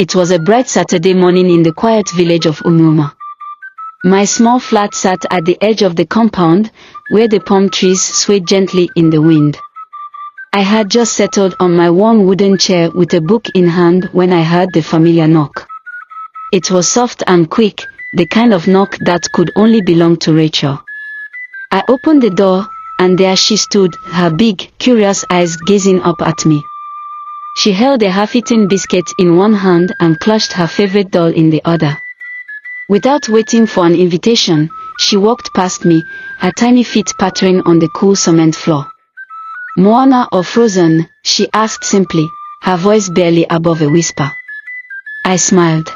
It was a bright Saturday morning in the quiet village of Umuma. My small flat sat at the edge of the compound, where the palm trees swayed gently in the wind. I had just settled on my warm wooden chair with a book in hand when I heard the familiar knock. It was soft and quick, the kind of knock that could only belong to Rachel. I opened the door, and there she stood, her big, curious eyes gazing up at me. She held a half-eaten biscuit in one hand and clutched her favorite doll in the other. Without waiting for an invitation, she walked past me, her tiny feet pattering on the cool cement floor. "Moana or Frozen?" she asked simply, her voice barely above a whisper. I smiled.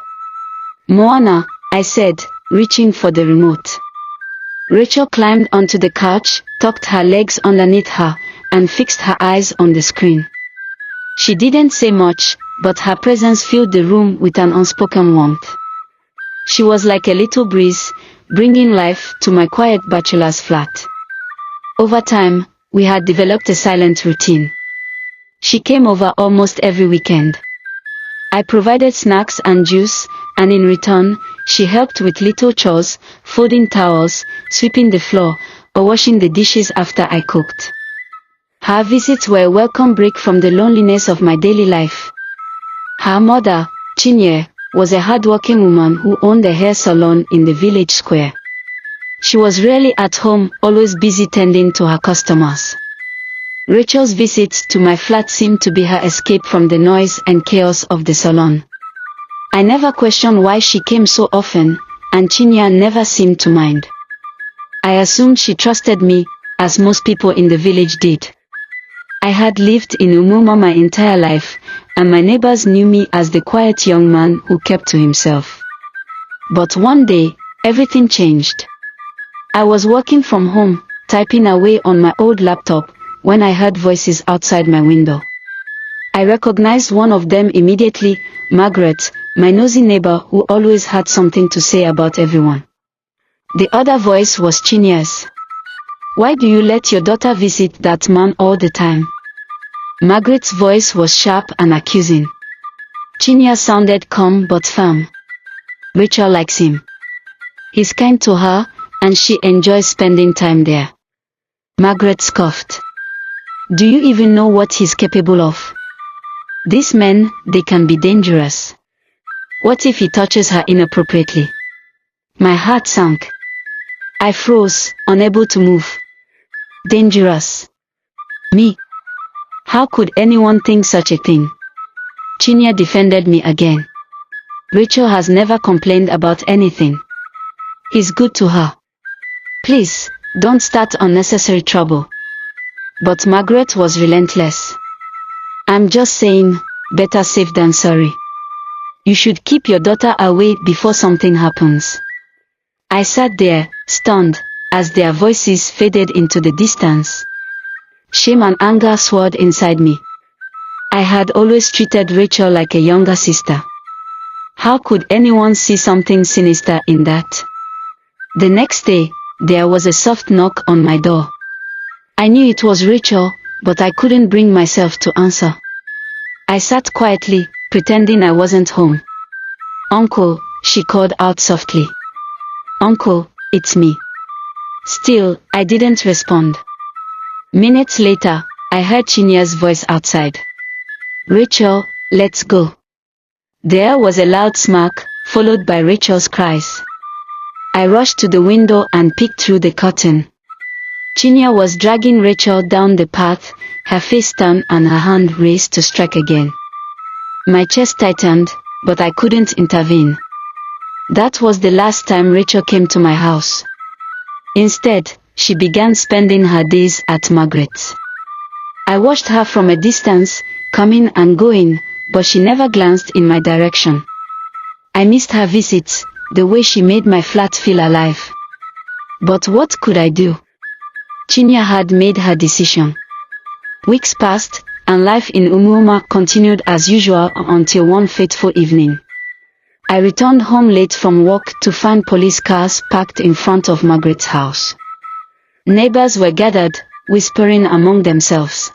"Moana," I said, reaching for the remote. Rachel climbed onto the couch, tucked her legs underneath her, and fixed her eyes on the screen. She didn't say much, but her presence filled the room with an unspoken warmth. She was like a little breeze, bringing life to my quiet bachelor's flat. Over time, we had developed a silent routine. She came over almost every weekend. I provided snacks and juice, and in return, she helped with little chores, folding towels, sweeping the floor, or washing the dishes after I cooked. Her visits were a welcome break from the loneliness of my daily life. Her mother, Chinye, was a hard-working woman who owned a hair salon in the village square. She was rarely at home, always busy tending to her customers. Rachel's visits to my flat seemed to be her escape from the noise and chaos of the salon. I never questioned why she came so often, and Chinya never seemed to mind. I assumed she trusted me, as most people in the village did. I had lived in Umuma my entire life, and my neighbors knew me as the quiet young man who kept to himself. But one day, everything changed. I was working from home, typing away on my old laptop, when I heard voices outside my window. I recognized one of them immediately, Margaret, my nosy neighbor who always had something to say about everyone. The other voice was Chinya's. "Why do you let your daughter visit that man all the time?" Margaret's voice was sharp and accusing. Chinya sounded calm but firm. "Rachel likes him. He's kind to her, and she enjoys spending time there." Margaret scoffed. "Do you even know what he's capable of? These men, they can be dangerous. What if he touches her inappropriately?" My heart sank. I froze, unable to move. Dangerous? Me? How could anyone think such a thing? Chinya defended me again. "Rachel has never complained about anything. He's good to her. Please, don't start unnecessary trouble." But Margaret was relentless. "I'm just saying, better safe than sorry. You should keep your daughter away before something happens." I sat there, stunned, as their voices faded into the distance. Shame and anger swirled inside me. I had always treated Rachel like a younger sister. How could anyone see something sinister in that? The next day, there was a soft knock on my door. I knew it was Rachel, but I couldn't bring myself to answer. I sat quietly, pretending I wasn't home. "Uncle," she called out softly. "Uncle, it's me." Still, I didn't respond. Minutes later, I heard Chinya's voice outside. "Rachel, let's go." There was a loud smack, followed by Rachel's cries. I rushed to the window and peeked through the curtain. Chinya was dragging Rachel down the path, her face stern and her hand raised to strike again. My chest tightened, but I couldn't intervene. That was the last time Rachel came to my house. Instead, she began spending her days at Margaret's. I watched her from a distance, coming and going, but she never glanced in my direction. I missed her visits, the way she made my flat feel alive. But what could I do? Chinya had made her decision. Weeks passed, and life in Umuma continued as usual until one fateful evening. I returned home late from work to find police cars parked in front of Margaret's house. Neighbors were gathered, whispering among themselves.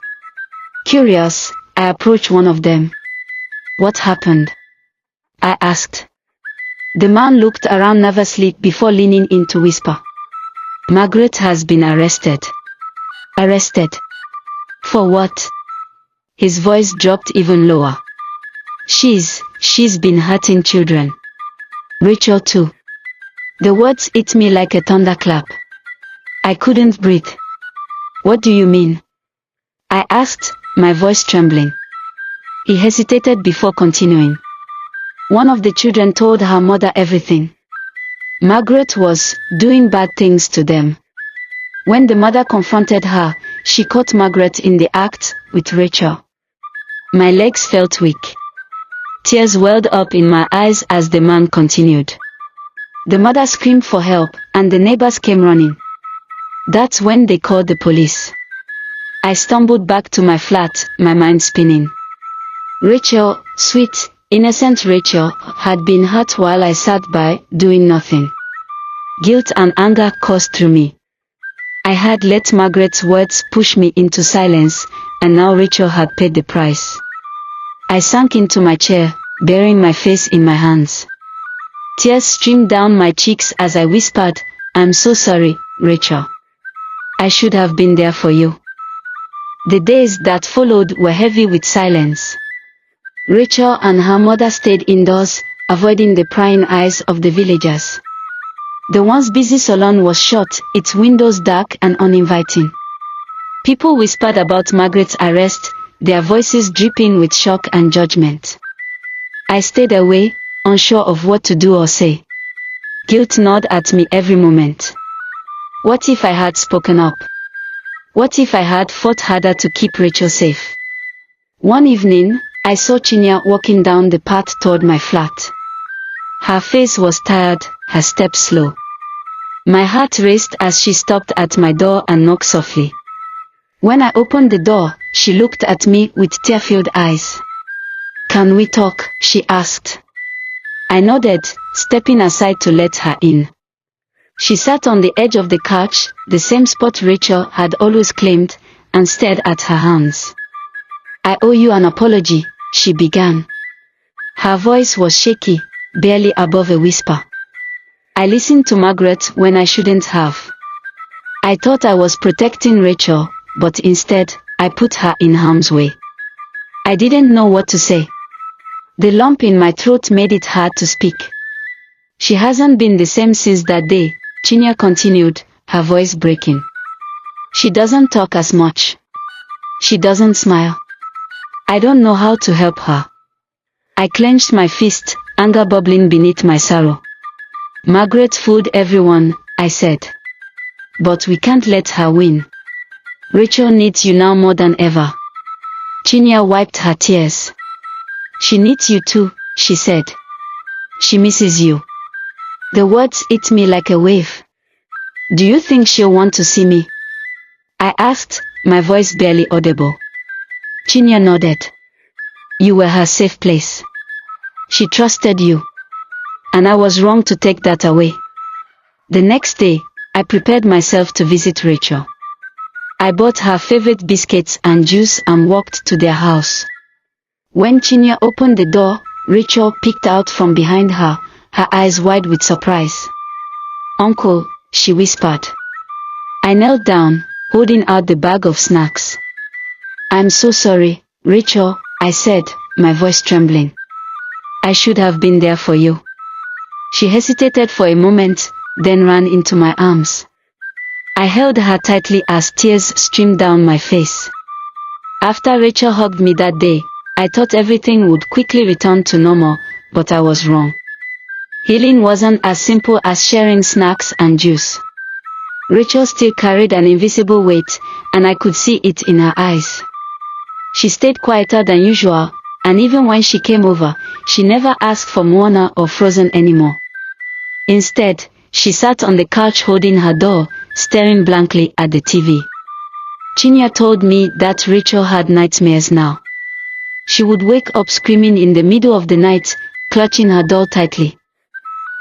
Curious, I approached one of them. "What happened?" I asked. The man looked around nervously before leaning in to whisper. Margaret has been arrested. Arrested? For what? His voice dropped even lower. She's been hurting children. Rachel too. The words hit me like a thunderclap. I couldn't breathe. What do you mean? I asked, my voice trembling. He hesitated before continuing. One of the children told her mother everything. Margaret was doing bad things to them. When the mother confronted her, she caught Margaret in the act with Rachel. My legs felt weak. Tears welled up in my eyes as the man continued. The mother screamed for help, and the neighbors came running. That's when they called the police. I stumbled back to my flat, my mind spinning. Rachel, sweet, innocent Rachel, had been hurt while I sat by, doing nothing. Guilt and anger coursed through me. I had let Margaret's words push me into silence, and now Rachel had paid the price. I sank into my chair, burying my face in my hands. Tears streamed down my cheeks as I whispered, I'm so sorry, Rachel. I should have been there for you. The days that followed were heavy with silence. Rachel and her mother stayed indoors, avoiding the prying eyes of the villagers. The once busy salon was shut, its windows dark and uninviting. People whispered about Margaret's arrest, their voices dripping with shock and judgment. I stayed away, unsure of what to do or say. Guilt gnawed at me every moment. What if I had spoken up? What if I had fought harder to keep Rachel safe? One evening, I saw Chinya walking down the path toward my flat. Her face was tired, her steps slow. My heart raced as she stopped at my door and knocked softly. When I opened the door, she looked at me with tear-filled eyes. Can we talk? She asked. I nodded, stepping aside to let her in. She sat on the edge of the couch, the same spot Rachel had always claimed, and stared at her hands. I owe you an apology, she began. Her voice was shaky, barely above a whisper. I listened to Margaret when I shouldn't have. I thought I was protecting Rachel, but instead, I put her in harm's way. I didn't know what to say. The lump in my throat made it hard to speak. She hasn't been the same since that day, Chinya continued, her voice breaking. She doesn't talk as much. She doesn't smile. I don't know how to help her. I clenched my fist, anger bubbling beneath my sorrow. Margaret fooled everyone, I said. But we can't let her win. Rachel needs you now more than ever. Chinya wiped her tears. She needs you too, she said. She misses you. The words hit me like a wave. Do you think she'll want to see me? I asked, my voice barely audible. Chinya nodded. You were her safe place. She trusted you. And I was wrong to take that away. The next day, I prepared myself to visit Rachel. I bought her favorite biscuits and juice and walked to their house. When Chinya opened the door, Rachel peeked out from behind her, her eyes wide with surprise. Uncle, she whispered. I knelt down, holding out the bag of snacks. I'm so sorry, Rachel, I said, my voice trembling. I should have been there for you. She hesitated for a moment, then ran into my arms. I held her tightly as tears streamed down my face. After Rachel hugged me that day, I thought everything would quickly return to normal, but I was wrong. Healing wasn't as simple as sharing snacks and juice. Rachel still carried an invisible weight, and I could see it in her eyes. She stayed quieter than usual, and even when she came over, she never asked for Moana or Frozen anymore. Instead, she sat on the couch holding her doll, staring blankly at the TV. Chinya told me that Rachel had nightmares now. She would wake up screaming in the middle of the night, clutching her doll tightly.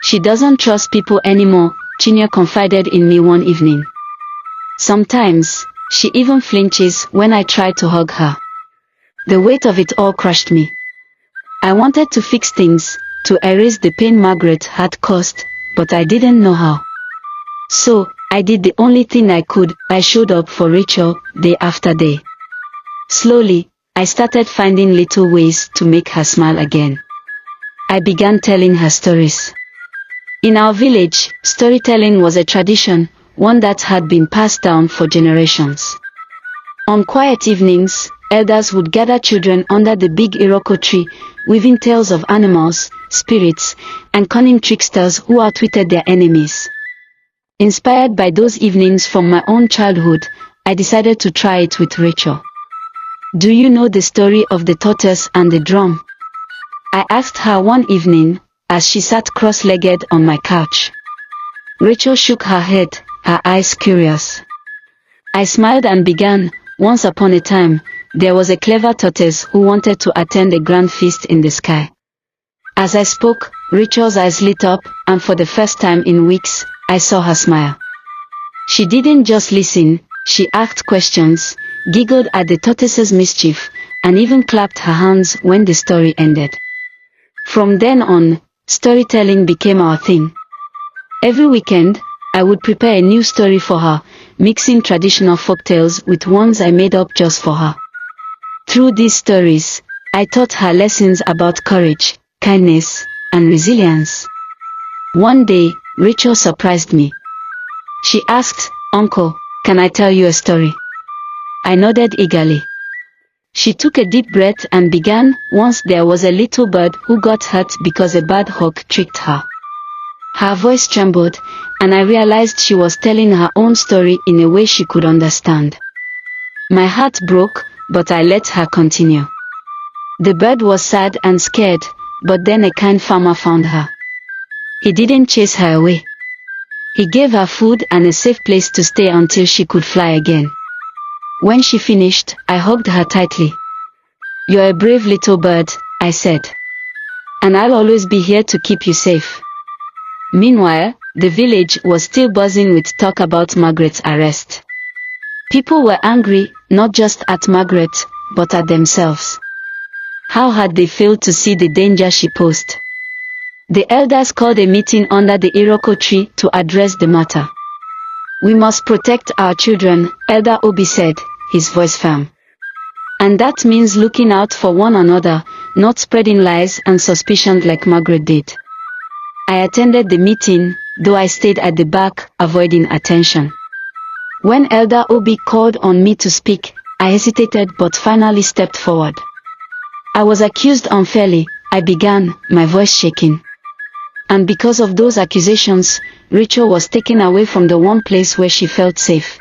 She doesn't trust people anymore, Chinya confided in me one evening. Sometimes, she even flinches when I try to hug her. The weight of it all crushed me. I wanted to fix things, to erase the pain Margaret had caused, but I didn't know how. So, I did the only thing I could. I showed up for Rachel, day after day. Slowly, I started finding little ways to make her smile again. I began telling her stories. In our village, storytelling was a tradition, one that had been passed down for generations. On quiet evenings, elders would gather children under the big Iroko tree, weaving tales of animals, spirits, and cunning tricksters who outwitted their enemies. Inspired by those evenings from my own childhood, I decided to try it with Rachel. "Do you know the story of the tortoise and the drum?" I asked her one evening, as she sat cross-legged on my couch. Rachel shook her head, her eyes curious. I smiled and began. "Once upon a time, there was a clever tortoise who wanted to attend a grand feast in the sky." As I spoke, Rachel's eyes lit up, and for the first time in weeks, I saw her smile. She didn't just listen, she asked questions, giggled at the tortoise's mischief, and even clapped her hands when the story ended. From then on, storytelling became our thing. Every weekend, I would prepare a new story for her, mixing traditional folktales with ones I made up just for her. Through these stories, I taught her lessons about courage, kindness, and resilience. One day, Rachel surprised me. She asked, "Uncle, can I tell you a story?" I nodded eagerly. She took a deep breath and began. "Once there was a little bird who got hurt because a bad hawk tricked her." Her voice trembled, and I realized she was telling her own story in a way she could understand. My heart broke, but I let her continue. The bird was sad and scared, but then a kind farmer found her. He didn't chase her away. He gave her food and a safe place to stay until she could fly again. When she finished, I hugged her tightly. "You're a brave little bird," I said. "And I'll always be here to keep you safe." Meanwhile, the village was still buzzing with talk about Margaret's arrest. People were angry, not just at Margaret, but at themselves. How had they failed to see the danger she posed? The elders called a meeting under the Iroko tree to address the matter. "We must protect our children," Elder Obi said, his voice firm. "And that means looking out for one another, not spreading lies and suspicion like Margaret did." I attended the meeting, though I stayed at the back, avoiding attention. When Elder Obi called on me to speak, I hesitated but finally stepped forward. "I was accused unfairly," I began, my voice shaking. "And because of those accusations, Rachel was taken away from the one place where she felt safe."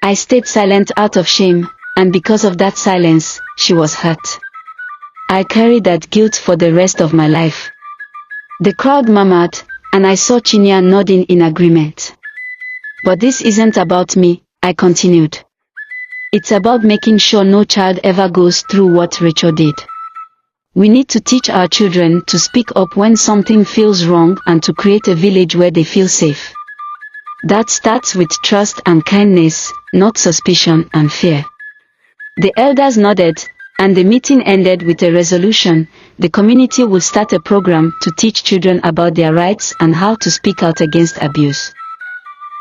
I stayed silent out of shame, and because of that silence, she was hurt. I carried that guilt for the rest of my life. The crowd murmured, and I saw Chinya nodding in agreement. "But this isn't about me," I continued. "It's about making sure no child ever goes through what Rachel did. We need to teach our children to speak up when something feels wrong and to create a village where they feel safe. That starts with trust and kindness, not suspicion and fear." The elders nodded, and the meeting ended with a resolution. The community would start a program to teach children about their rights and how to speak out against abuse.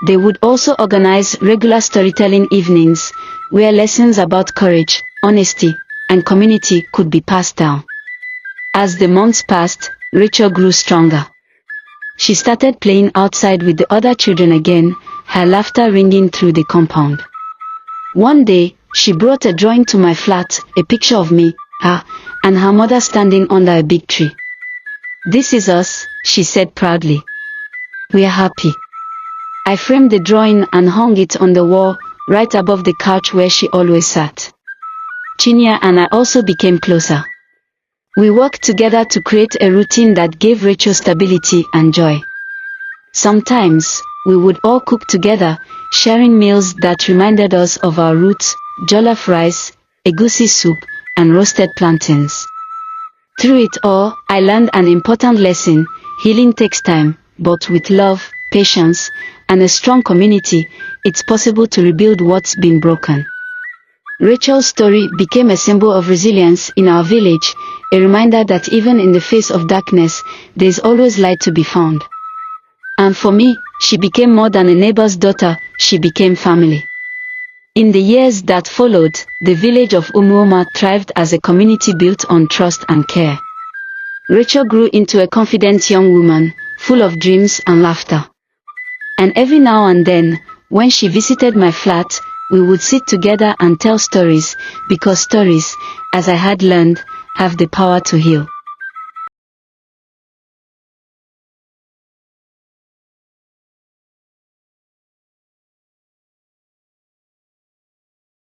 They would also organize regular storytelling evenings, where lessons about courage, honesty, and community could be passed down. As the months passed, Rachel grew stronger. She started playing outside with the other children again, her laughter ringing through the compound. One day, she brought a drawing to my flat, a picture of me, her, and her mother standing under a big tree. "This is us," she said proudly. "We are happy." I framed the drawing and hung it on the wall, right above the couch where she always sat. Chinya and I also became closer. We worked together to create a routine that gave Rachel stability and joy. Sometimes, we would all cook together, sharing meals that reminded us of our roots: jollof rice, egusi soup, and roasted plantains. Through it all, I learned an important lesson: healing takes time, but with love, patience, and a strong community, it's possible to rebuild what's been broken. Rachel's story became a symbol of resilience in our village, a reminder that even in the face of darkness, there is always light to be found. And for me, she became more than a neighbor's daughter, she became family. In the years that followed, the village of Umuoma thrived as a community built on trust and care. Rachel grew into a confident young woman, full of dreams and laughter. And every now and then, when she visited my flat, we would sit together and tell stories, because stories, as I had learned, have the power to heal.